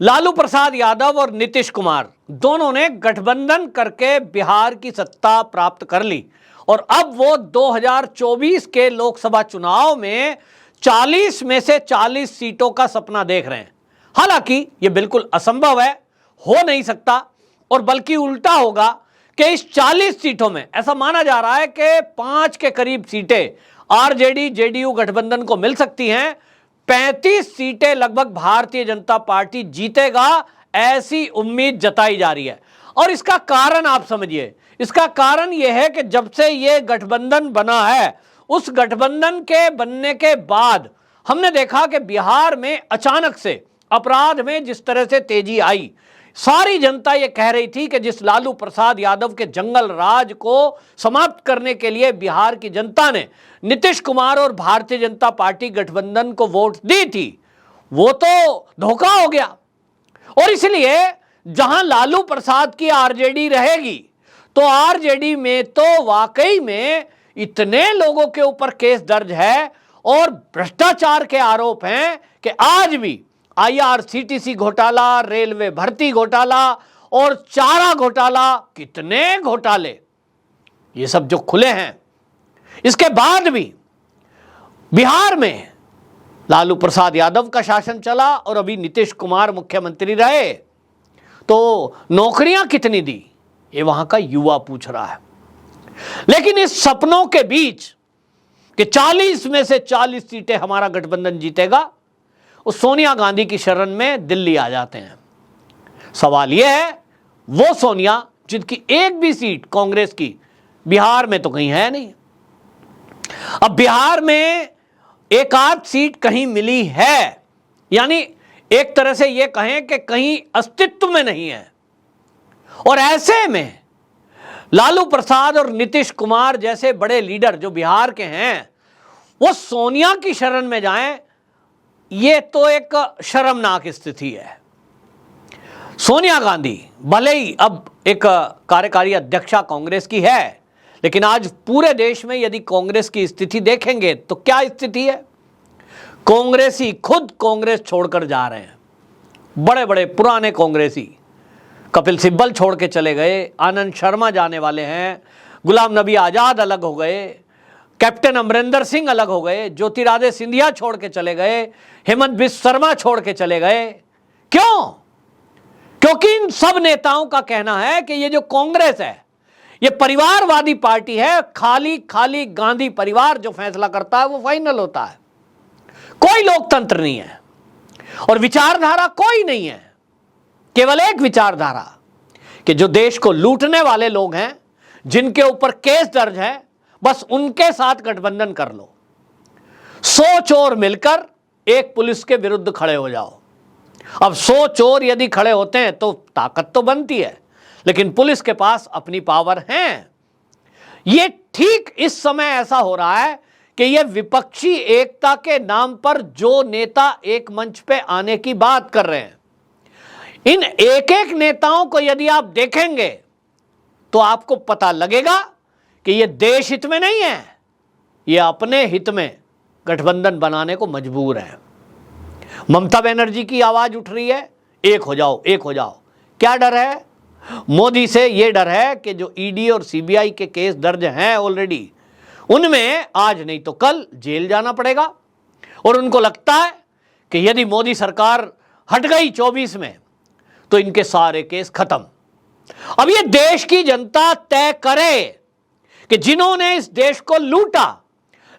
लालू प्रसाद यादव और नीतीश कुमार दोनों ने गठबंधन करके बिहार की सत्ता प्राप्त कर ली और अब वो 2024 के लोकसभा चुनाव में 40 में से 40 सीटों का सपना देख रहे हैं। हालांकि ये बिल्कुल असंभव है, हो नहीं सकता, और बल्कि उल्टा होगा कि इस 40 सीटों में ऐसा माना जा रहा है कि 5 के करीब सीटें आरजेडी जेडीयू गठबंधन को मिल सकती हैं। 35 सीटें लगभग भारतीय जनता पार्टी जीतेगा, ऐसी उम्मीद जताई जा रही है। और इसका कारण आप समझिए, इसका कारण यह है कि जब से यह गठबंधन बना है, उस गठबंधन के बनने के बाद हमने देखा कि बिहार में अचानक से अपराध में जिस तरह से तेजी आई, सारी जनता यह कह रही थी कि जिस लालू प्रसाद यादव के जंगल राज को समाप्त करने के लिए बिहार की जनता ने नीतीश कुमार और भारतीय जनता पार्टी गठबंधन को वोट दी थी, वो तो धोखा हो गया। और इसलिए जहां लालू प्रसाद की आरजेडी रहेगी, तो आरजेडी में तो वाकई में इतने लोगों के ऊपर केस दर्ज है और भ्रष्टाचार के आरोप हैं कि आज भी आईआरसीटीसी घोटाला, रेलवे भर्ती घोटाला और चारा घोटाला, कितने घोटाले ये सब जो खुले हैं। इसके बाद भी बिहार में लालू प्रसाद यादव का शासन चला और अभी नीतीश कुमार मुख्यमंत्री रहे, तो नौकरियां कितनी दी, ये वहां का युवा पूछ रहा है। लेकिन इस सपनों के बीच कि 40 में से 40 सीटें हमारा गठबंधन जीतेगा, उस सोनिया गांधी की शरण में दिल्ली आ जाते हैं। सवाल यह है, वो सोनिया जिनकी एक भी सीट कांग्रेस की बिहार में तो कहीं है नहीं। अब बिहार में एक आध सीट कहीं मिली है, यानी एक तरह से यह कहें कि कहीं अस्तित्व में नहीं है। और ऐसे में लालू प्रसाद और नीतीश कुमार जैसे बड़े लीडर जो बिहार के हैं, वो सोनिया की शरण में जाएं, ये तो एक शर्मनाक स्थिति है। सोनिया गांधी भले ही अब एक कार्यकारी अध्यक्षा कांग्रेस की है, लेकिन आज पूरे देश में यदि कांग्रेस की स्थिति देखेंगे तो क्या स्थिति है? कांग्रेसी खुद कांग्रेस छोड़कर जा रहे हैं। बड़े बड़े पुराने कांग्रेसी, कपिल सिब्बल छोड़ के चले गए, आनंद शर्मा जाने वाले हैं, गुलाम नबी आजाद अलग हो गए, कैप्टन अमरिंदर सिंह अलग हो गए, ज्योतिरादित्य सिंधिया छोड़ के चले गए, हेमंत बिश्व शर्मा छोड़ के चले गए। क्यों? क्योंकि इन सब नेताओं का कहना है कि ये जो कांग्रेस है, ये परिवारवादी पार्टी है, खाली खाली गांधी परिवार जो फैसला करता है वो फाइनल होता है। कोई लोकतंत्र नहीं है और विचारधारा कोई नहीं है। केवल एक विचारधारा कि जो देश को लूटने वाले लोग हैं, जिनके ऊपर केस दर्ज है, बस उनके साथ गठबंधन कर लो। 100 चोर मिलकर एक पुलिस के विरुद्ध खड़े हो जाओ। अब 100 चोर यदि खड़े होते हैं तो ताकत तो बनती है, लेकिन पुलिस के पास अपनी पावर है। यह ठीक इस समय ऐसा हो रहा है कि यह विपक्षी एकता के नाम पर जो नेता एक मंच पे आने की बात कर रहे हैं, इन एक एक नेताओं को यदि आप देखेंगे तो आपको पता लगेगा कि यह देश हित में नहीं है, यह अपने हित में गठबंधन बनाने को मजबूर है। ममता बनर्जी की आवाज उठ रही है, एक हो जाओ, एक हो जाओ। क्या डर है? मोदी से यह डर है कि जो ईडी और सीबीआई के केस दर्ज हैं ऑलरेडी, उनमें आज नहीं तो कल जेल जाना पड़ेगा। और उनको लगता है कि यदि मोदी सरकार हट गई 24 में तो इनके सारे केस खत्म। अब ये देश की जनता तय करे कि जिन्होंने इस देश को लूटा,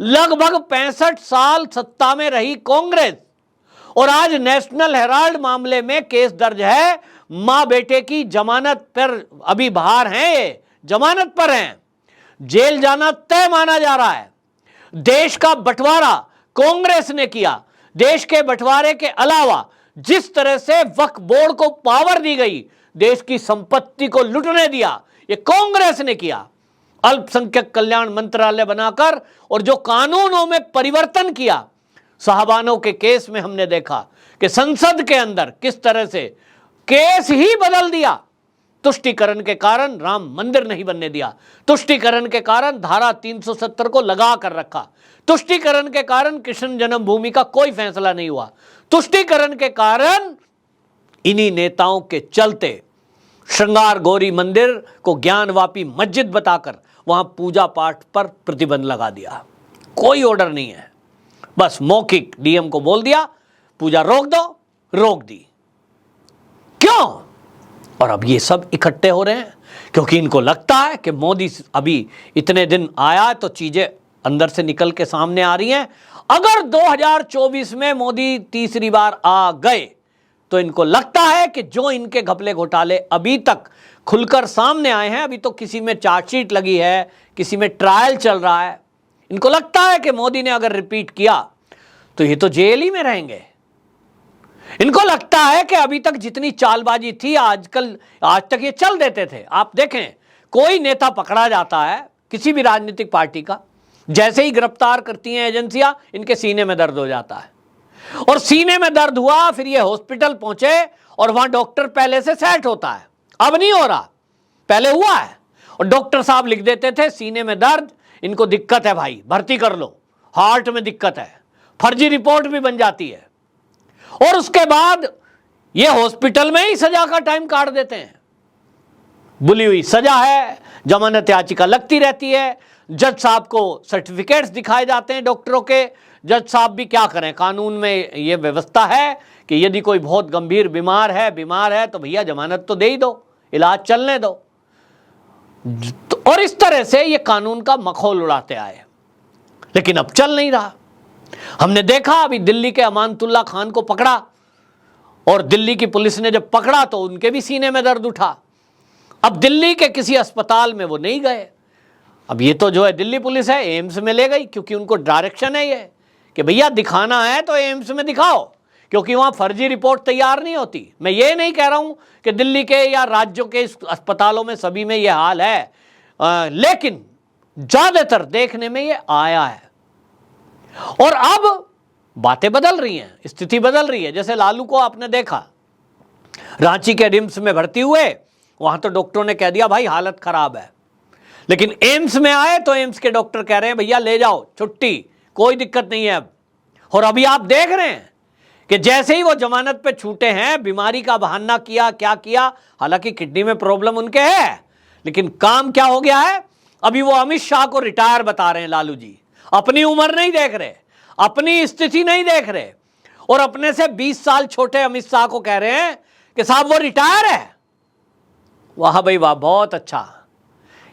लगभग 65 साल सत्ता में रही कांग्रेस, और आज नेशनल हेराल्ड मामले में केस दर्ज है, मां बेटे की जमानत पर अभी बाहर हैं, ये जमानत पर हैं, जेल जाना तय माना जा रहा है। देश का बंटवारा कांग्रेस ने किया। देश के बंटवारे के अलावा जिस तरह से वक्फ बोर्ड को पावर दी गई, देश की संपत्ति को लुटने दिया, ये कांग्रेस ने किया। अल्पसंख्यक कल्याण मंत्रालय बनाकर और जो कानूनों में परिवर्तन किया, साहबानों के केस में हमने देखा कि संसद के अंदर किस तरह से केस ही बदल दिया। तुष्टीकरण के कारण राम मंदिर नहीं बनने दिया, तुष्टीकरण के कारण धारा 370 को लगा कर रखा, तुष्टीकरण के कारण कृष्ण जन्मभूमि का कोई फैसला नहीं हुआ, तुष्टीकरण के कारण इन्हीं नेताओं के चलते श्रृंगार गौरी मंदिर को ज्ञानवापी मस्जिद बताकर वहां पूजा पाठ पर प्रतिबंध लगा दिया। कोई ऑर्डर नहीं है, बस मौखिक डीएम को बोल दिया पूजा रोक दो, रोक दी। क्यों? और अब ये सब इकट्ठे हो रहे हैं क्योंकि इनको लगता है कि मोदी अभी इतने दिन आया तो चीजें अंदर से निकल के सामने आ रही हैं। अगर 2024 में मोदी तीसरी बार आ गए तो इनको लगता है कि जो इनके घपले घोटाले अभी तक खुलकर सामने आए हैं, अभी तो किसी में चार्जशीट लगी है, किसी में ट्रायल चल रहा है, इनको लगता है कि मोदी ने अगर रिपीट किया तो ये तो जेल ही में रहेंगे। इनको लगता है कि अभी तक जितनी चालबाजी थी आज तक ये चल देते थे। आप देखें, कोई नेता पकड़ा जाता है किसी भी राजनीतिक पार्टी का, जैसे ही गिरफ्तार करती हैं एजेंसियां, इनके सीने में दर्द हो जाता है और सीने में दर्द हुआ, फिर ये हॉस्पिटल पहुंचे और वहां डॉक्टर पहले से सेट होता है। अब नहीं हो रहा, पहले हुआ है और डॉक्टर साहब लिख देते थे सीने में दर्द, इनको दिक्कत है भाई, भर्ती कर लो, हार्ट में दिक्कत है, फर्जी रिपोर्ट भी बन जाती है और उसके बाद ये हॉस्पिटल में ही सजा का टाइम काट देते हैं। बुली हुई सजा है, जमानत याचिका लगती रहती है, जज साहब को सर्टिफिकेट्स दिखाए जाते हैं डॉक्टरों के। जज साहब भी क्या करें, कानून में ये व्यवस्था है कि यदि कोई बहुत गंभीर बीमार है तो भैया जमानत तो दे ही दो, इलाज चलने दो। और इस तरह से ये कानून का मखौल उड़ाते आए, लेकिन अब चल नहीं रहा। हमने देखा अभी दिल्ली के अमानतुल्लाह खान को पकड़ा और दिल्ली की पुलिस ने जब पकड़ा तो उनके भी सीने में दर्द उठा। अब दिल्ली के किसी अस्पताल में वो नहीं गए। अब ये तो जो है दिल्ली पुलिस है, एम्स में ले गई क्योंकि उनको डायरेक्शन है ये कि भैया दिखाना है तो एम्स में दिखाओ, क्योंकि वहां फर्जी रिपोर्ट तैयार नहीं होती। मैं ये नहीं कह रहा हूं कि दिल्ली के या राज्यों के अस्पतालों में सभी में ये हाल है, लेकिन ज्यादातर देखने में ये आया है। और अब बातें बदल रही हैं, स्थिति बदल रही है। जैसे लालू को आपने देखा, रांची के रिम्स में भर्ती हुए, वहां तो डॉक्टरों ने कह दिया भाई हालत खराब है, लेकिन एम्स में आए तो एम्स के डॉक्टर कह रहे हैं भैया ले जाओ छुट्टी, कोई दिक्कत नहीं है अब। और अभी आप देख रहे हैं कि जैसे ही वो जमानत पे छूटे हैं, बीमारी का बहाना किया, क्या किया, हालांकि किडनी में प्रॉब्लम उनके है, लेकिन काम क्या हो गया है, अभी वो अमित शाह को रिटायर बता रहे हैं लालू जी। अपनी उम्र नहीं देख रहे, अपनी स्थिति नहीं देख रहे और अपने से 20 साल छोटे अमित शाह को कह रहे हैं कि साहब वो रिटायर है। वाह भाई वाह, बहुत अच्छा।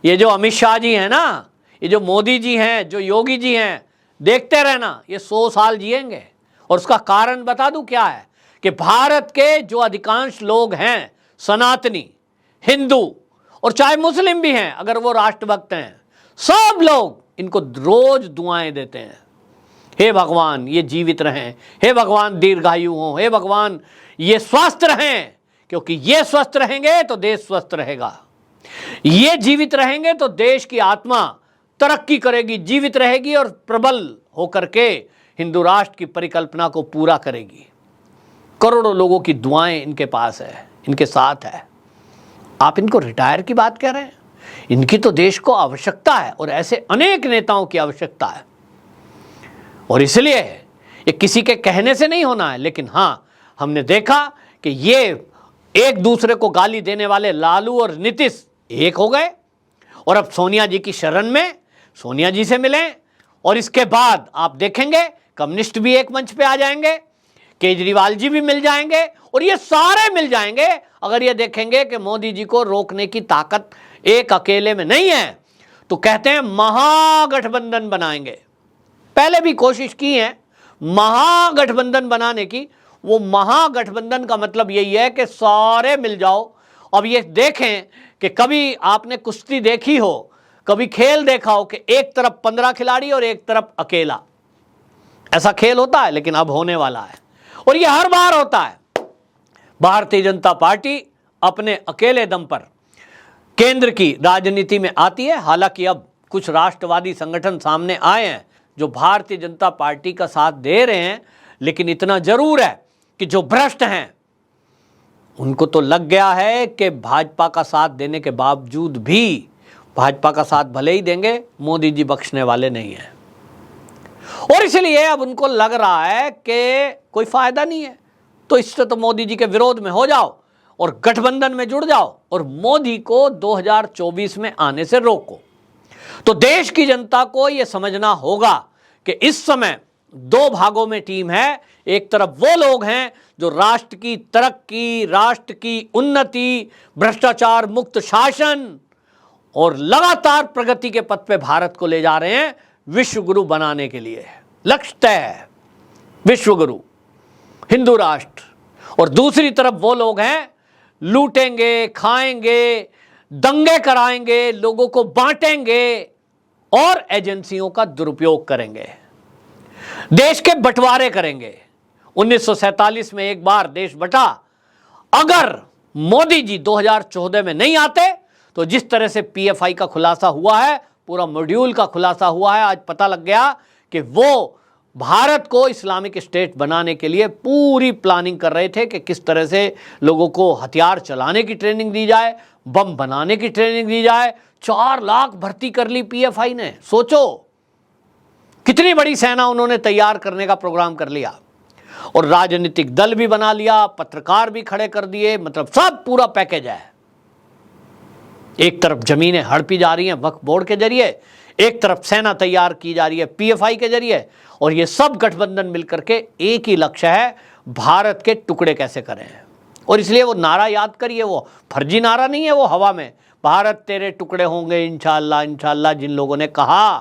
ये जो अमित शाह जी हैं ना, ये जो मोदी जी हैं, जो योगी जी हैं, देखते रहना ये 100 साल जिएंगे। और उसका कारण बता दूं क्या है कि भारत के जो अधिकांश लोग हैं, सनातनी, हिंदू और चाहे मुस्लिम भी हैं, अगर वो राष्ट्रभक्त हैं, सब लोग इनको रोज दुआएं देते हैं, हे भगवान ये जीवित रहें, हे भगवान दीर्घायु हों, हे भगवान ये स्वस्थ रहें, क्योंकि ये स्वस्थ रहेंगे तो देश स्वस्थ रहेगा, ये जीवित रहेंगे तो देश की आत्मा तरक्की करेगी, जीवित रहेगी और प्रबल होकर के हिंदू राष्ट्र की परिकल्पना को पूरा करेगी। करोड़ों लोगों की दुआएं इनके पास है, इनके साथ है। आप इनको रिटायर की बात कह रहे हैं? इनकी तो देश को आवश्यकता है और ऐसे अनेक नेताओं की आवश्यकता है। और इसलिए ये किसी के कहने से नहीं होना है, लेकिन हां, हमने देखा कि ये एक दूसरे को गाली देने वाले लालू और नीतीश एक हो गए और अब सोनिया जी की शरण में सोनिया जी से मिलें। और इसके बाद आप देखेंगे कम्युनिस्ट भी एक मंच पे आ जाएंगे, केजरीवाल जी भी मिल जाएंगे और ये सारे मिल जाएंगे अगर ये देखेंगे कि मोदी जी को रोकने की ताकत एक अकेले में नहीं है, तो कहते हैं महागठबंधन बनाएंगे। पहले भी कोशिश की है महागठबंधन बनाने की। वो महागठबंधन का मतलब यही है कि सारे मिल जाओ। अब ये देखें कि कभी आपने कुश्ती देखी हो, कभी खेल देखा हो कि एक तरफ 15 खिलाड़ी और एक तरफ अकेला, ऐसा खेल होता है, लेकिन अब होने वाला है और ये हर बार होता है। भारतीय जनता पार्टी अपने अकेले दम पर केंद्र की राजनीति में आती है। हालांकि अब कुछ राष्ट्रवादी संगठन सामने आए हैं जो भारतीय जनता पार्टी का साथ दे रहे हैं, लेकिन इतना जरूर है कि जो भ्रष्ट हैं उनको तो लग गया है कि भाजपा का साथ देने के बावजूद भी, भाजपा का साथ भले ही देंगे, मोदी जी बख्शने वाले नहीं हैं। और इसलिए अब उनको लग रहा है कि कोई फायदा नहीं है, तो इससे तो मोदी जी के विरोध में हो जाओ और गठबंधन में जुड़ जाओ और मोदी को 2024 में आने से रोको। तो देश की जनता को यह समझना होगा कि इस समय दो भागों में टीम है। एक तरफ वो लोग हैं जो राष्ट्र की तरक्की, राष्ट्र की उन्नति, भ्रष्टाचार मुक्त शासन और लगातार प्रगति के पथ पे भारत को ले जा रहे हैं, विश्व गुरु बनाने के लिए। लक्ष्य तय है, विश्व गुरु, हिंदू राष्ट्र। और दूसरी तरफ वो लोग हैं लूटेंगे, खाएंगे, दंगे कराएंगे, लोगों को बांटेंगे और एजेंसियों का दुरुपयोग करेंगे, देश के बंटवारे करेंगे। 1947 में एक बार देश बटा। अगर मोदी जी 2014 में नहीं आते तो जिस तरह से पीएफआई का खुलासा हुआ है, पूरा मॉड्यूल का खुलासा हुआ है, आज पता लग गया कि वो भारत को इस्लामिक स्टेट बनाने के लिए पूरी प्लानिंग कर रहे थे कि किस तरह से लोगों को हथियार चलाने की ट्रेनिंग दी जाए, बम बनाने की ट्रेनिंग दी जाए। 4 लाख भर्ती कर ली पीएफआई ने। सोचो कितनी बड़ी सेना उन्होंने तैयार करने का प्रोग्राम कर लिया और राजनीतिक दल भी बना लिया, पत्रकार भी खड़े कर दिए, मतलब सब पूरा पैकेज है। एक तरफ जमीनें हड़पी जा रही हैं वक्फ बोर्ड के जरिए, एक तरफ सेना तैयार की जा रही है पीएफआई के जरिए, और ये सब गठबंधन मिलकर के एक ही लक्ष्य है, भारत के टुकड़े कैसे करें। और इसलिए वो नारा याद करिए, वो फर्जी नारा नहीं है, वो हवा में, भारत तेरे टुकड़े होंगे इंशाअल्लाह इंशाअल्लाह जिन लोगों ने कहा,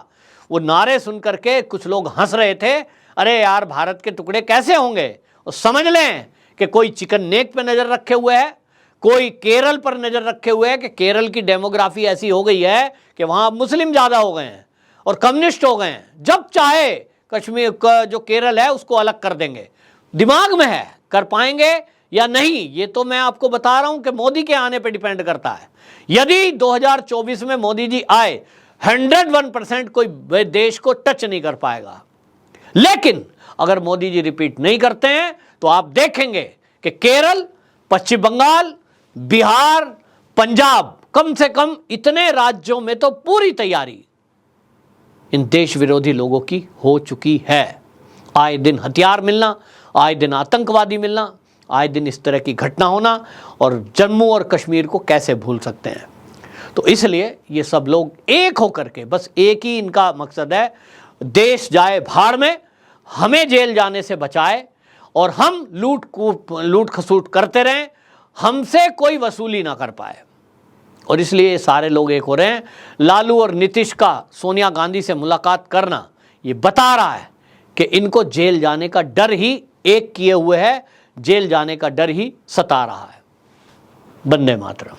वो नारे सुन करके कुछ लोग हंस रहे थे, अरे यार भारत के टुकड़े कैसे होंगे। और समझ लें कि कोई चिकन नेक पे नजर रखे हुए है, कोई केरल पर नजर रखे हुए है कि केरल की डेमोग्राफी ऐसी हो गई है कि वहां मुस्लिम ज्यादा हो गए हैं और कम्युनिस्ट हो गए हैं, जब चाहे कश्मीर का जो केरल है उसको अलग कर देंगे। दिमाग में है, कर पाएंगे या नहीं ये तो मैं आपको बता रहा हूं कि मोदी के आने पर डिपेंड करता है। यदि 2024 में मोदी जी आए, 101% कोई देश को टच नहीं कर पाएगा। लेकिन अगर मोदी जी रिपीट नहीं करते हैं तो आप देखेंगे कि केरल, पश्चिम बंगाल, बिहार, पंजाब, कम से कम इतने राज्यों में तो पूरी तैयारी इन देश विरोधी लोगों की हो चुकी है। आए दिन हथियार मिलना, आए दिन आतंकवादी मिलना, आए दिन इस तरह की घटना होना, और जम्मू और कश्मीर को कैसे भूल सकते हैं। तो इसलिए ये सब लोग एक होकर के, बस एक ही इनका मकसद है, देश जाए भाड़ में, हमें जेल जाने से बचाए और हम लूट खसूट करते रहें, हमसे कोई वसूली ना कर पाए। और इसलिए ये सारे लोग एक हो रहे हैं। लालू और नीतीश का सोनिया गांधी से मुलाकात करना ये बता रहा है कि इनको जेल जाने का डर ही एक किए हुए है, जेल जाने का डर ही सता रहा है। वंदे मातरम।